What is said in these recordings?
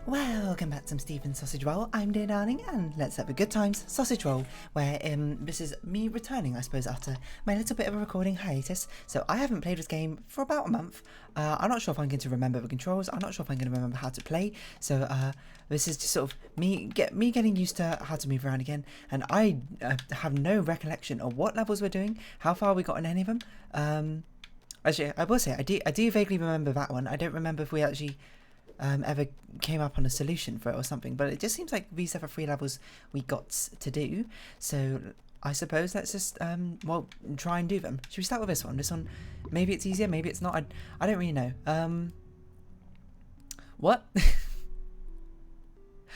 Welcome back to some Stephen Sausage Roll. I'm dear darling, and let's have a good times sausage roll. Where this is me returning, I suppose, after my little bit of a recording hiatus. So I haven't played this game for about a month. I'm not sure if I'm going to remember the controls. I'm not sure if I'm going to remember how to play. So this is just sort of me getting used to how to move around again. And I have no recollection of what levels we're doing, how far we got in any of them. Actually, I will say I do vaguely remember that one. I don't remember if we actually ever came up on a solution for it or something, but it just seems like these are the 3 levels we got to do. So I suppose let's just well, try and do them. Should we start with this one? This one, maybe it's easier, maybe it's not. I don't really know. What?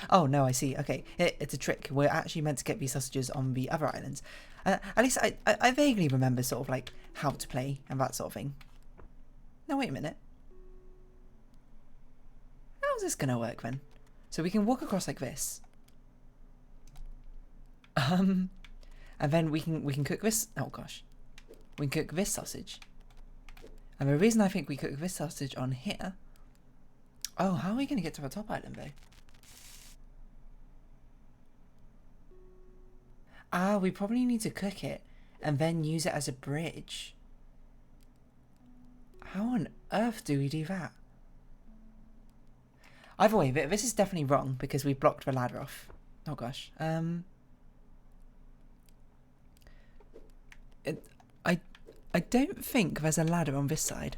Oh no, I see. Okay, it's a trick. We're actually meant to get these sausages on the other islands. At least I vaguely remember sort of like how to play and that sort of thing. No, wait a minute. How's this gonna work then? So we can walk across like this. And then we can cook this. Oh gosh, we can cook this sausage. And the reason I think we cook this sausage on here. Oh, how are we gonna get to the top island though? Ah, we probably need to cook it and then use it as a bridge. How on earth do we do that? Either way, this is definitely wrong because we blocked the ladder off. Oh gosh. I don't think there's a ladder on this side.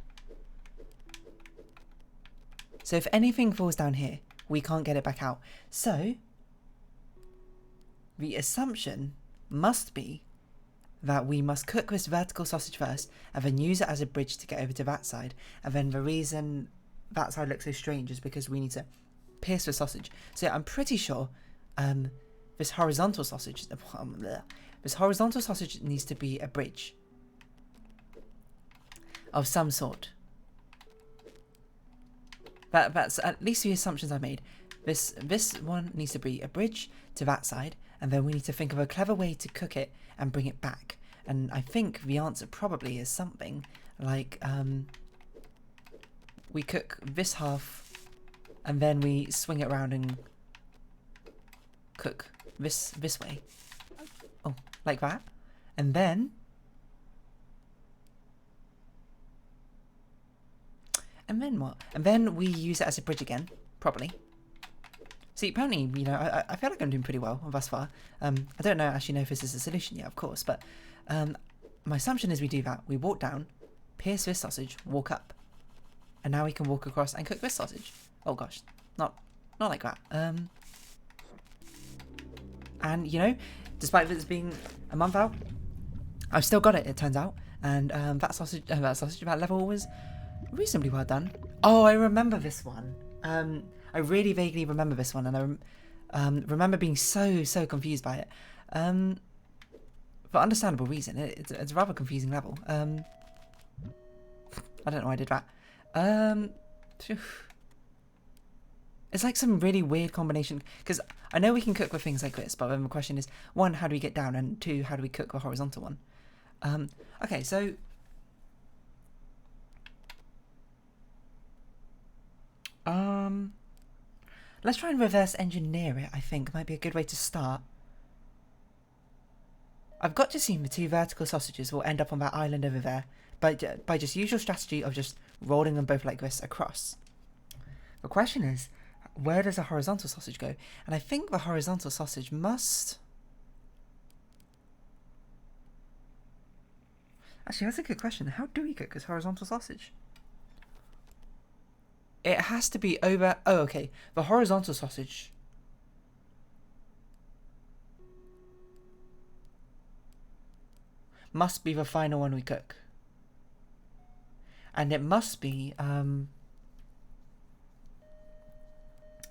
So if anything falls down here, we can't get it back out. So the assumption must be that we must cook this vertical sausage first and then use it as a bridge to get over to that side. And then the reason that side looks so strange is because we need to pierce the sausage. So I'm pretty sure this horizontal sausage needs to be a bridge of some sort. That's at least the assumptions I made. This one needs to be a bridge to that side, and then we need to think of a clever way to cook it and bring it back. And I think the answer probably is something like we cook this half and then we swing it around and cook this way. Oh, like that. And then what? And then we use it as a bridge again, properly. See, apparently, you know, I feel like I'm doing pretty well thus far. I don't actually know if this is a solution yet, of course, but my assumption is we do that. We walk down, pierce this sausage, walk up. And now we can walk across and cook this sausage. Oh gosh, not like that. And you know, despite this being a month out, I've still got it. It turns out, and that level was reasonably well done. Oh, I remember this one. I really vaguely remember this one, and I remember being so confused by it. For understandable reason, it's a rather confusing level. I don't know why I did that. It's like some really weird combination, because I know we can cook with things like this, but then the question is, 1, how do we get down, and 2, how do we cook the horizontal one? Okay, so let's try and reverse engineer it. I think might be a good way to start. I've got to assume the 2 vertical sausages will end up on that island over there by just usual strategy of just rolling them both like this across. The question is, where does a horizontal sausage go? And I think the horizontal sausage must... Actually, that's a good question. How do we cook this horizontal sausage? It has to be over... Oh, okay. The horizontal sausage... must be the final one we cook. And it must be...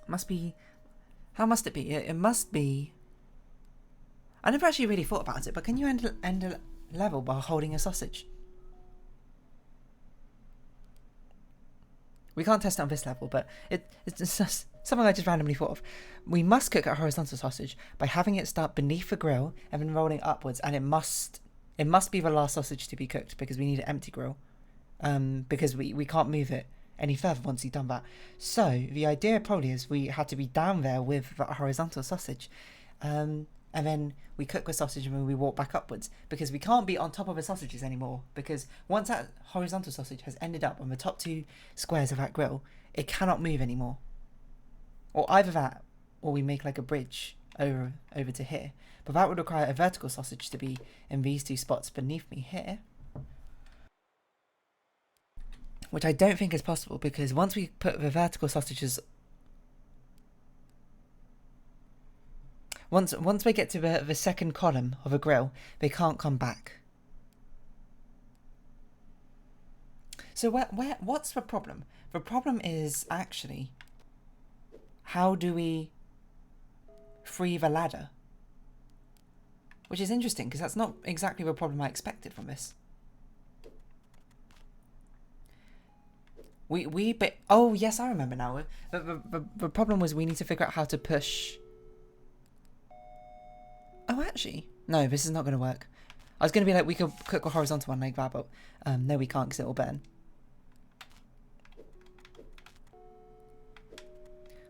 must be... How must it be? It must be... I never actually really thought about it, but can you end a level while holding a sausage? We can't test it on this level, but it's just something I just randomly thought of. We must cook a horizontal sausage by having it start beneath the grill and then rolling upwards, and it must be the last sausage to be cooked because we need an empty grill. Because we can't move it any further once you've done that. So the idea probably is we had to be down there with that horizontal sausage, and then we cook the sausage and then we walk back upwards, because we can't be on top of the sausages anymore, because once that horizontal sausage has ended up on the top 2 squares of that grill, it cannot move anymore. Or either that, or we make like a bridge over to here, but that would require a vertical sausage to be in these 2 spots beneath me here, which I don't think is possible, because once we put the vertical sausages, once we get to the second column of a grill, they can't come back. So what's the problem? The problem is actually, how do we free the ladder? Which is interesting, because that's not exactly the problem I expected from this. Oh yes, I remember now. The problem was we need to figure out how to push. Oh, actually, no, this is not going to work. I was going to be like, we could cook a horizontal one like that, but no, we can't, because it will burn.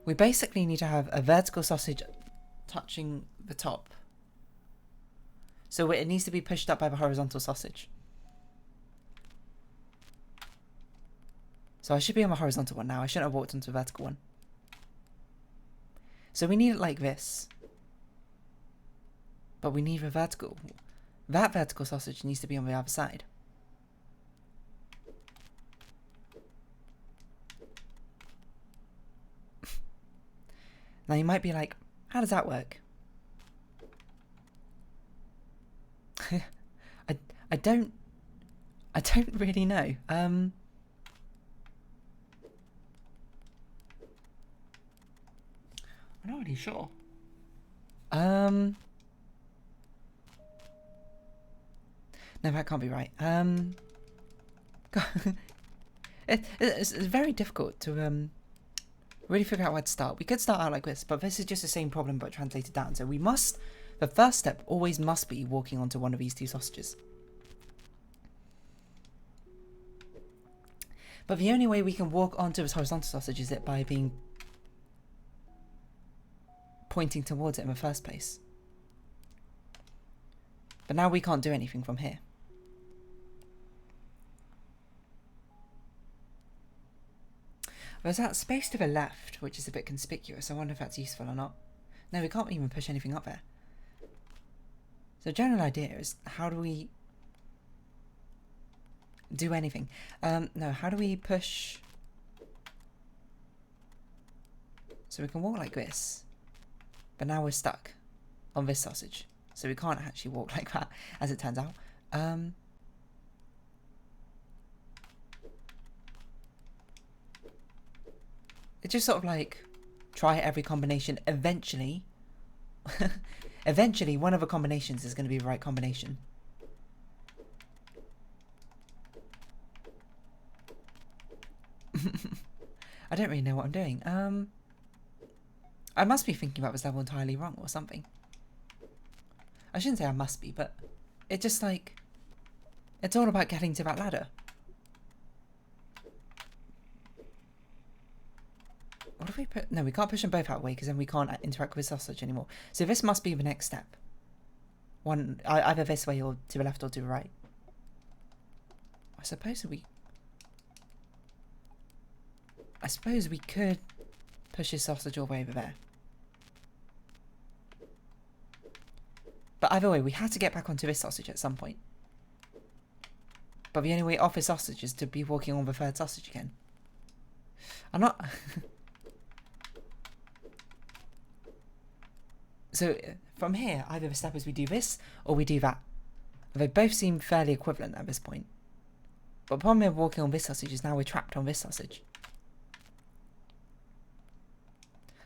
We basically need to have a vertical sausage touching the top, so it needs to be pushed up by the horizontal sausage. So I should be on the horizontal one now. I shouldn't have walked onto the vertical one. So we need it like this. But we need the vertical. That vertical sausage needs to be on the other side. Now you might be like, how does that work? I don't really know. I'm not really sure. No, that can't be right. It's very difficult to really figure out where to start. We could start out like this, but this is just the same problem but translated down. So we must, the first step always must be walking onto one of these 2 sausages. But the only way we can walk onto this horizontal sausage is it by being pointing towards it in the first place. But now we can't do anything from here. There's that space to the left, which is a bit conspicuous. I wonder if that's useful or not. No, we can't even push anything up there. So the general idea is, how do we do anything? No, how do we push? So we can walk like this. But now we're stuck on this sausage. So we can't actually walk like that, as it turns out. It's just sort of like, try every combination. Eventually, eventually one of the combinations is going to be the right combination. I don't really know what I'm doing. I must be thinking about this level entirely wrong or something. I shouldn't say I must be, but it just like, it's all about getting to that ladder. What if we put, no, we can't push them both out of the way, because then we can't interact with sausage anymore. So this must be the next step. One, either this way or to the left or to the right. I suppose we could push his sausage all the way over there. But either way, we had to get back onto this sausage at some point. But the only way off his sausage is to be walking on the 3rd sausage again. I'm not... So from here, either the step is we do this or we do that. They both seem fairly equivalent at this point. But the problem with walking on this sausage is now we're trapped on this sausage.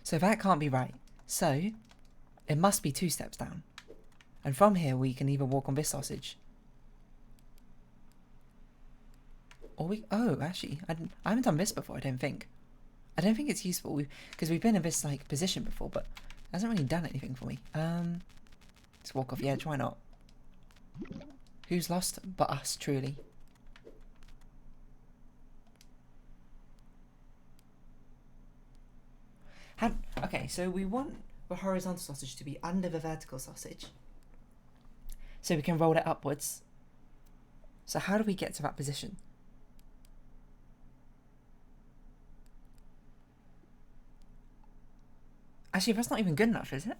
So that can't be right. So it must be 2 steps down. And from here we can either walk on this sausage. Or we... Oh, actually, I haven't done this before, I don't think. I don't think it's useful, because we've been in this like position before, but it hasn't really done anything for me. Let's walk off the edge, why not? Who's lost but us, truly? Okay, so we want the horizontal sausage to be under the vertical sausage, so we can roll it upwards. So how do we get to that position? Actually, that's not even good enough, is it?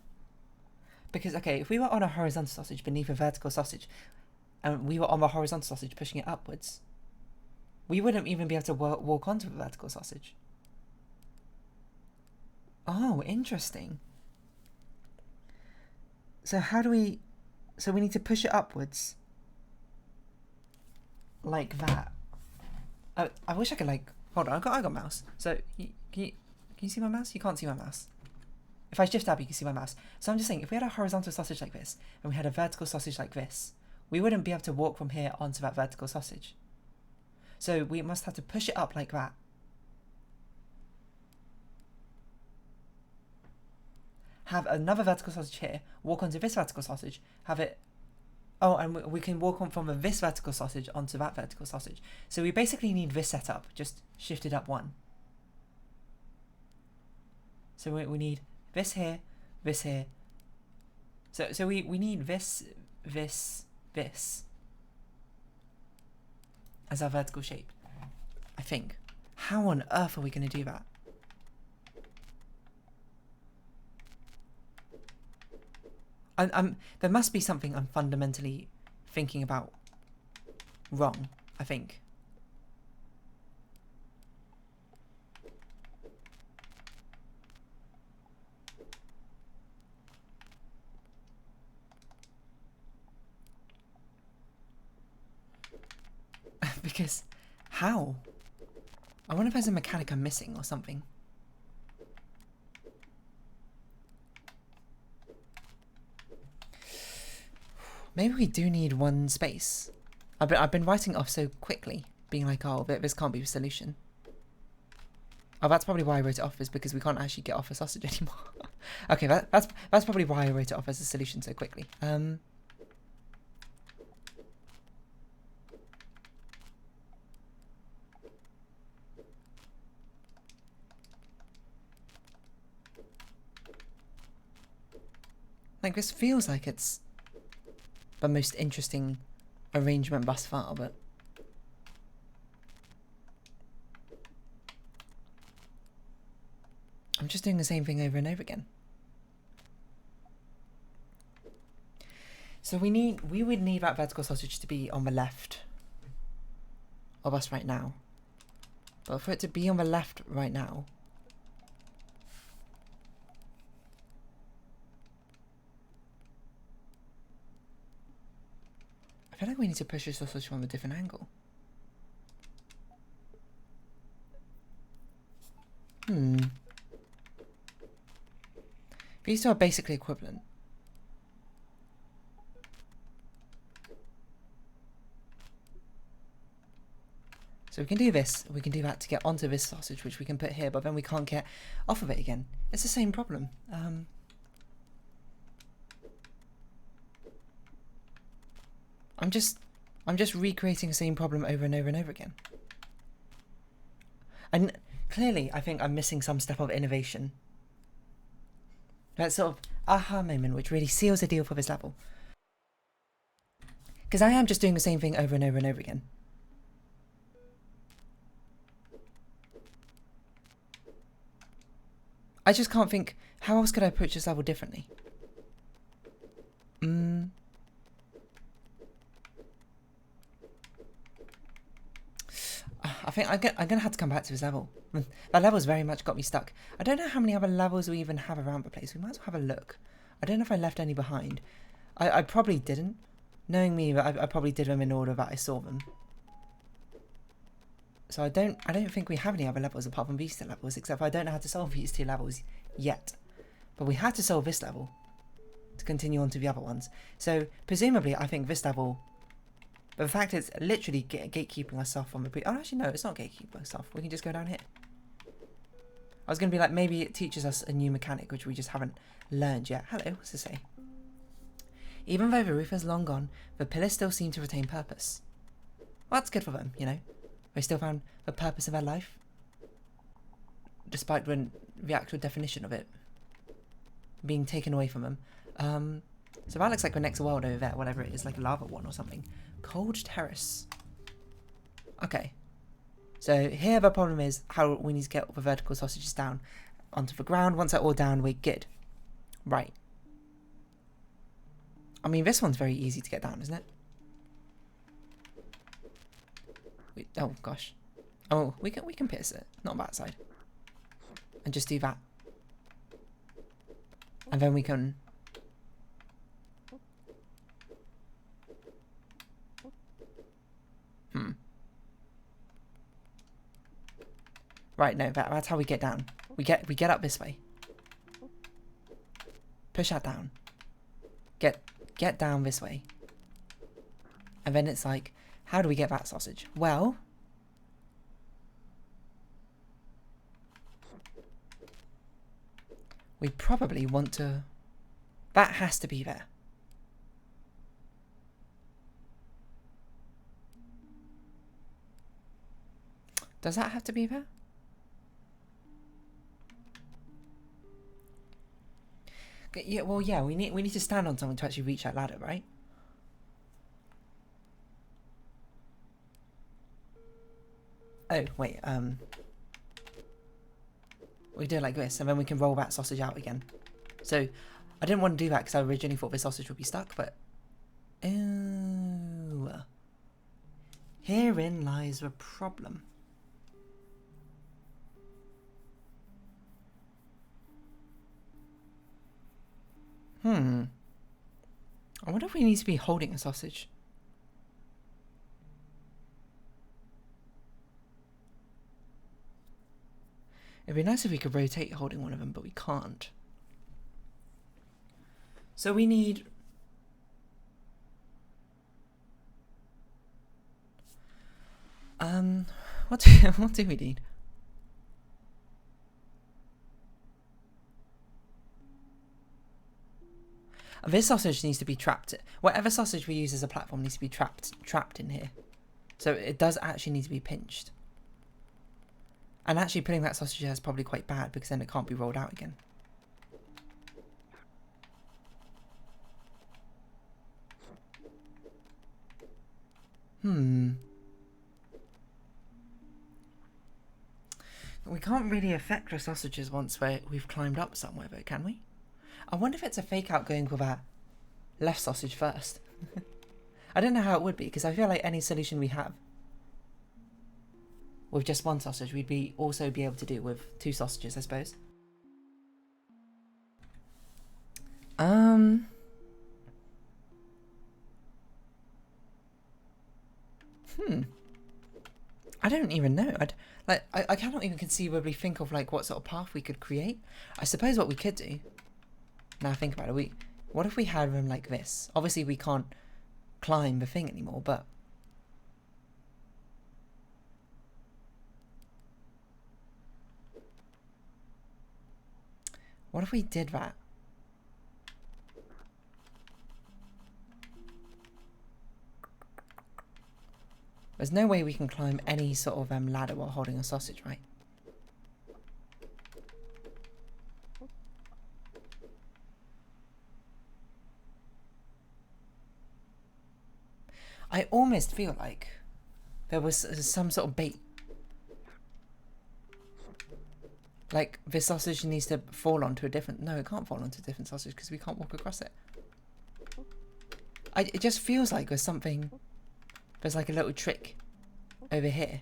Because, okay, if we were on a horizontal sausage beneath a vertical sausage, and we were on the horizontal sausage pushing it upwards, we wouldn't even be able to walk onto the vertical sausage. Oh, interesting. So how do we... So we need to push it upwards. Like that. I wish I could, like... Hold on, I got a mouse. So, can you see my mouse? You can't see my mouse. If I shift tab, you can see my mouse. So I'm just saying, if we had a horizontal sausage like this, and we had a vertical sausage like this, we wouldn't be able to walk from here onto that vertical sausage. So we must have to push it up like that. Have another vertical sausage here, walk onto this vertical sausage, have it... Oh, and we can walk on from this vertical sausage onto that vertical sausage. So we basically need this setup, just shifted up one. So we need this here, this here. So we need this as our vertical shape, I think. How on earth are we going to do that? There must be something I'm fundamentally thinking about wrong, I think. Because, how? I wonder if there's a mechanic I'm missing or something. Maybe we do need one space. I've been writing off so quickly, being like, oh, this can't be the solution. Oh, that's probably why I wrote it off, is because we can't actually get off a sausage anymore. Okay, that's probably why I wrote it off as a solution so quickly. Like, this feels like it's the most interesting arrangement thus far, but... I'm just doing the same thing over and over again. So we would need that vertical sausage to be on the left of us right now. But for it to be on the left right now... I feel like we need to push the sausage from a different angle. These two are basically equivalent. So we can do this, we can do that to get onto this sausage, which we can put here, but then we can't get off of it again. It's the same problem. I'm just recreating the same problem over and over and over again. And clearly, I think I'm missing some step of innovation. That sort of aha moment which really seals the deal for this level. Because I am just doing the same thing over and over and over again. I just can't think, how else could I approach this level differently? I think I'm gonna have to come back to this level. That level's very much got me stuck. I don't know how many other levels we even have around the place. We might as well have a look. I don't know if I left any behind. I probably didn't. Knowing me, I probably did them in order that I saw them. So I don't think we have any other levels apart from these two levels, except for I don't know how to solve these two levels yet. But we had to solve this level to continue on to the other ones. So presumably, I think this level... But the fact it's literally gatekeeping us off from the oh, actually, no, it's not gatekeeping us off. We can just go down here. I was going to be like, maybe it teaches us a new mechanic, which we just haven't learned yet. Hello, what's this say? Even though the roof is long gone, the pillars still seem to retain purpose. Well, that's good for them, you know. They still found the purpose of their life. Despite when the actual definition of it being taken away from them. So that looks like the next world over there, whatever it is, like a lava one or something. Cold terrace. Okay. So here the problem is how we need to get the vertical sausages down onto the ground. Once they're all down, we're good. Right. I mean, this one's very easy to get down, isn't it? Oh gosh. Oh, we can pierce it, not that side. And just do that. And then we can... Right, no, that's how we get down. We get up this way. Push that down. Get down this way. And then it's like, how do we get that sausage? Well, we probably want to... That has to be there. Does that have to be there? Yeah, well, yeah, we need to stand on something to actually reach that ladder, right? Oh, wait, we do it like this, and then we can roll that sausage out again. So, I didn't want to do that because I originally thought this sausage would be stuck, but... Ooh. Herein lies the problem. I wonder if we need to be holding a sausage. It'd be nice if we could rotate holding one of them, but we can't. So we need... what do we need? This sausage needs to be trapped. Whatever sausage we use as a platform needs to be trapped in here. So it does actually need to be pinched. And actually putting that sausage there is probably quite bad because then it can't be rolled out again. We can't really affect the sausages once we've climbed up somewhere though, can we? I wonder if it's a fake out going with that left sausage first. I don't know how it would be because I feel like any solution we have with just one sausage, we'd also be able to do with two sausages, I suppose. I don't even know. I cannot even conceivably think of like what sort of path we could create. I suppose what we could do. Now think about it. What if we had them like this? Obviously we can't climb the thing anymore, but what if we did that? There's no way we can climb any sort of ladder while holding a sausage, right? I almost feel like there was some sort of bait. Like, this sausage needs to fall onto a different... No, it can't fall onto a different sausage because we can't walk across it. It just feels like there's something... There's like a little trick over here.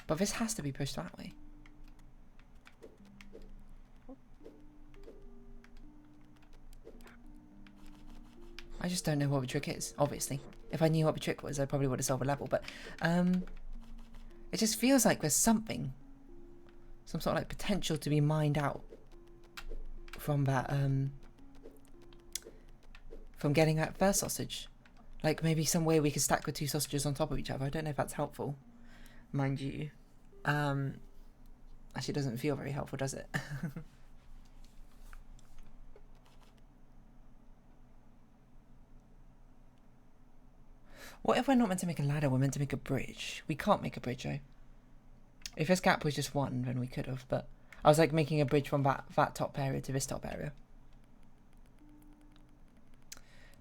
But this has to be pushed that way. I just don't know what the trick is, obviously. If I knew what the trick was, I probably would have solved a level, but it just feels like there's something, some sort of like potential to be mined out from that, from getting that first sausage. Like maybe some way we could stack the two sausages on top of each other. I don't know if that's helpful, mind you. Actually, it doesn't feel very helpful, does it? What if we're not meant to make a ladder, we're meant to make a bridge? We can't make a bridge, though. If this gap was just one, then we could have, but I was like making a bridge from that top area to this top area.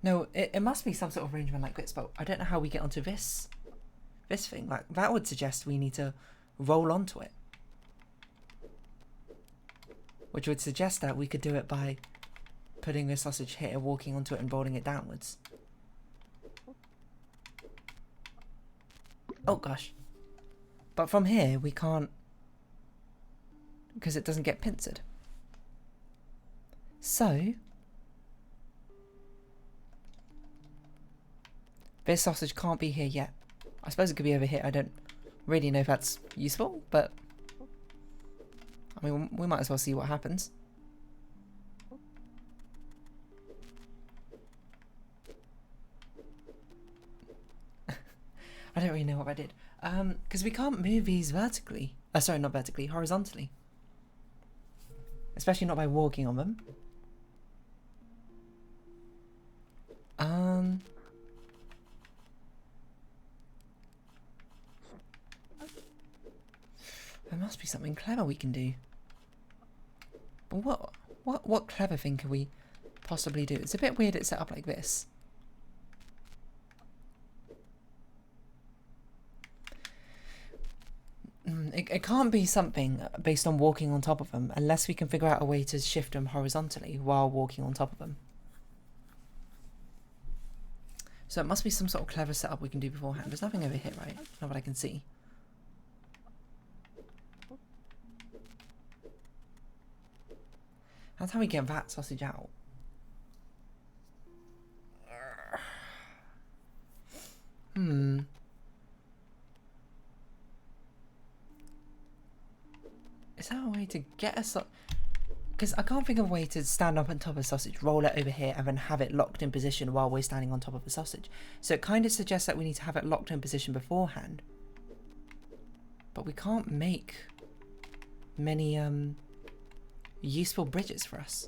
No, it must be some sort of arrangement like this, but I don't know how we get onto this thing. Like, that would suggest we need to roll onto it. Which would suggest that we could do it by putting the sausage here, walking onto it and rolling it downwards. Oh gosh. But from here we can't, because it doesn't get pincered. So this sausage can't be here yet. I suppose it could be over here. I don't really know if that's useful, but I mean, we might as well see what happens. I don't really know what I did. Because we can't move these vertically. Sorry, not vertically, horizontally. Especially not by walking on them. There must be something clever we can do. But what clever thing can we possibly do? It's a bit weird it's set up like this. It can't be something based on walking on top of them unless we can figure out a way to shift them horizontally while walking on top of them. So it must be some sort of clever setup we can do beforehand. There's nothing over here, right? Not what I can see. That's how we get that sausage out. Is there a way to get a sausage? Because I can't think of a way to stand up on top of a sausage, roll it over here, and then have it locked in position while we're standing on top of the sausage. So it kind of suggests that we need to have it locked in position beforehand. But we can't make many useful bridges for us.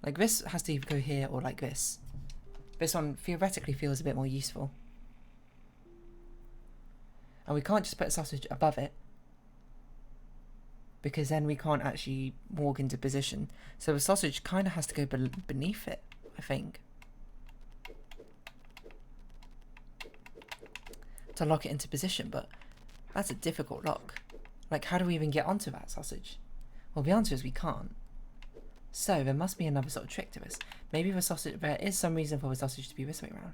Like, this has to either go here or like this. This one theoretically feels a bit more useful. And we can't just put a sausage above it, because then we can't actually walk into position. So the sausage kind of has to go beneath it, I think, to lock it into position. But that's a difficult lock. Like, how do we even get onto that sausage? Well, the answer is we can't. So there must be another sort of trick to this. Maybe the sausage, there is some reason for the sausage to be this way around.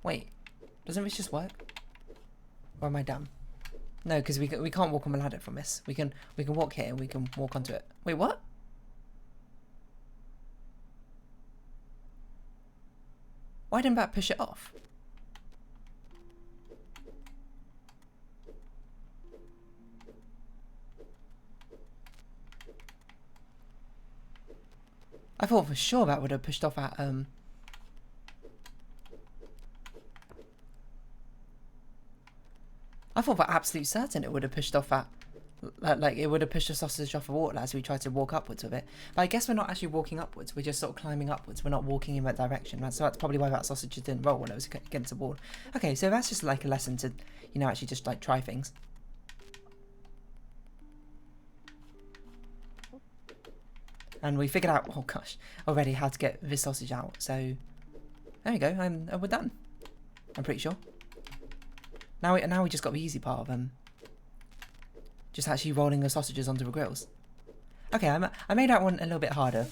Wait, doesn't this just work? Or am I dumb? No, because we can't walk on the ladder from this. We can walk here and we can walk onto it. Wait, what? Why didn't that push it off? I thought for sure that would have pushed off at I thought for absolute certain it would have pushed off that, like it would have pushed the sausage off the water as we tried to walk upwards with it. But I guess we're not actually walking upwards, we're just sort of climbing upwards. We're not walking in that direction, right? So that's probably why that sausage didn't roll when it was against the wall. Okay, so that's just like a lesson to, you know, actually just like try things. And we figured out, oh gosh, already how to get this sausage out. So there we go, we're done. I'm pretty sure. Now we just got the easy part of just actually rolling the sausages onto the grills. Okay, I made that one a little bit harder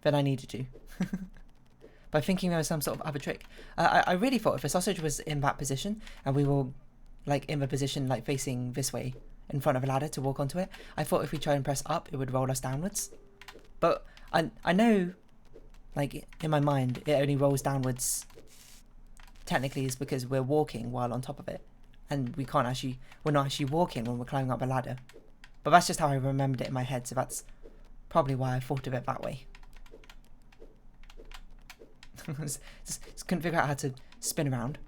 than I needed to. By thinking there was some sort of other trick. I really thought if the sausage was in that position and we were like in the position like facing this way in front of a ladder to walk onto it, I thought if we try and press up it would roll us downwards. But I know, like in my mind, it only rolls downwards technically is because we're walking while on top of it, and we're not actually walking when we're climbing up a ladder. But that's just how I remembered it in my head, so that's probably why I thought of it that way. just couldn't figure out how to spin around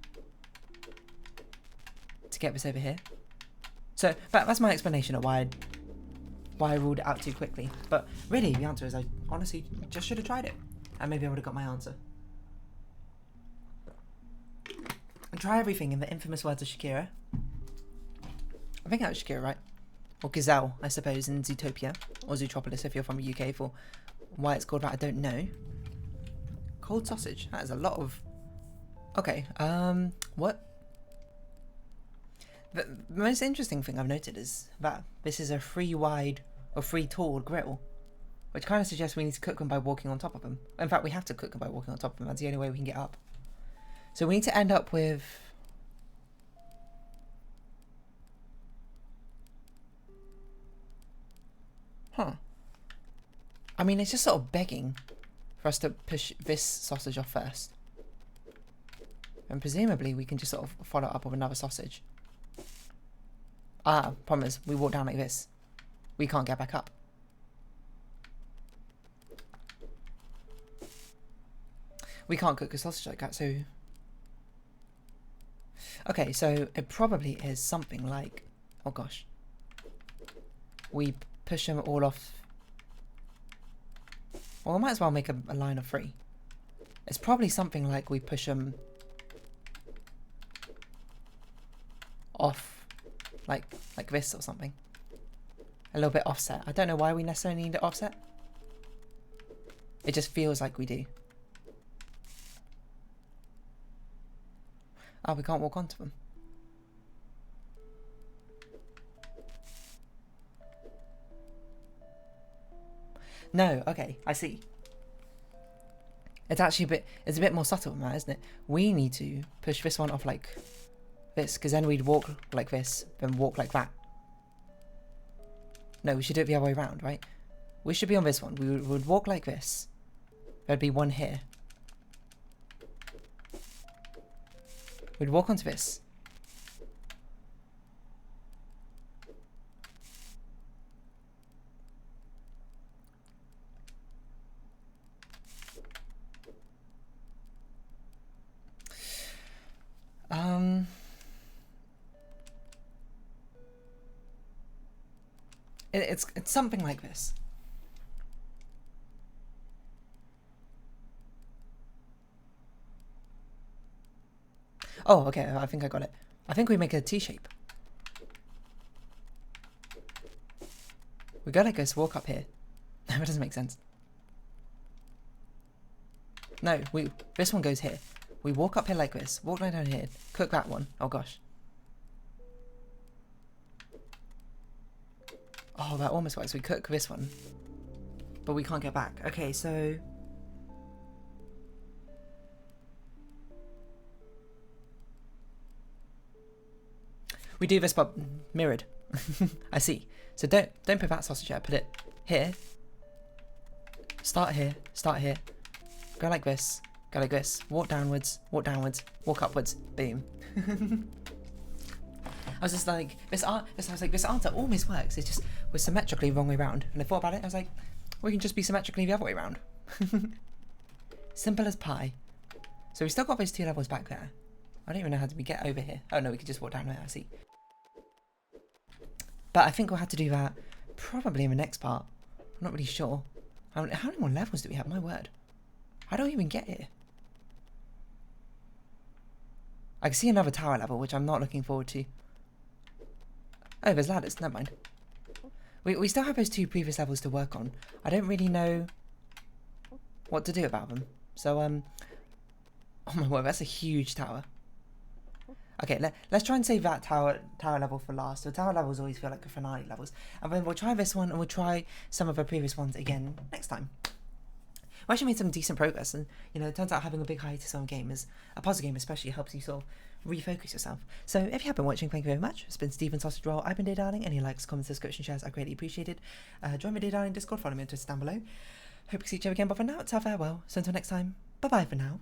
to get this over here. So that's my explanation of why I ruled it out too quickly. But really, the answer is I honestly just should have tried it, and maybe I would have got my answer. And try everything in the infamous words of Shakira. I think that was Shakira, right? Or Gazelle, I suppose, in Zootopia. Or Zootropolis if you're from the UK. For why it's called that, I don't know. Cold sausage. That is a lot of... Okay, what? The most interesting thing I've noted is that this is a 3 wide or 3 tall grill. Which kind of suggests we need to cook them by walking on top of them. In fact, we have to cook them by walking on top of them. That's the only way we can get up. So we need to end up with... Huh. I mean, it's just sort of begging for us to push this sausage off first. And presumably we can just sort of follow up with another sausage. Ah, problem is, we walk down like this. We can't get back up. We can't cook a sausage like that, so... Okay, so it probably is something like... Oh gosh. We push them all off... Well, I might as well make a line of 3. It's probably something like we push them... off... like this or something. A little bit offset. I don't know why we necessarily need it offset. It just feels like we do. Oh, we can't walk onto them. No, okay, I see. It's actually it's a bit more subtle than that, isn't it? We need to push this one off like this, because then we'd walk like this, then walk like that. No, we should do it the other way around, right? We should be on this one. We would walk like this. There'd be one here. We'd walk onto this. It's something like this. Oh, okay, I think I got it. I think we make a T shape. We go like this, walk up here. That doesn't make sense. No, this one goes here. We walk up here like this, walk right down here, cook that one. Oh gosh. Oh, that almost works. We cook this one, but we can't get back. Okay, so... we do this but mirrored. I see. So don't put that sausage here. Put it here. Start here. Start here. Go like this. Go like this. Walk downwards. Walk downwards. Walk upwards. Boom. I was just like, this answer almost works. It's just we're symmetrically wrong way round. And I thought about it. I was like, we can just be symmetrically the other way round. Simple as pie. So we still got those 2 levels back there. I don't even know how we get over here. Oh no, we could just walk down there. I see. But I think we'll have to do that probably in the next part. I'm not really sure. How many more levels do we have? My word. How do I even get here? I can see another tower level, which I'm not looking forward to. Oh, there's ladders. Never mind. We still have those 2 previous levels to work on. I don't really know what to do about them. So, oh my word, that's a huge tower. Okay, let's try and save that tower level for last. So tower levels always feel like the finale levels. And then we'll try this one, and we'll try some of the previous ones again next time. We actually made some decent progress, and you know, it turns out having a big hiatus on a game is a puzzle game especially helps you sort of refocus yourself. So if you have been watching, thank you very much. It's been Stephen Sausage Roll. I've been Dear Darling. Any likes, comments, subscription, shares are greatly appreciated. Join my Dear Darling Discord, follow me on Twitter down below. Hope to see you again, but for now it's our farewell. So until next time, bye bye for now.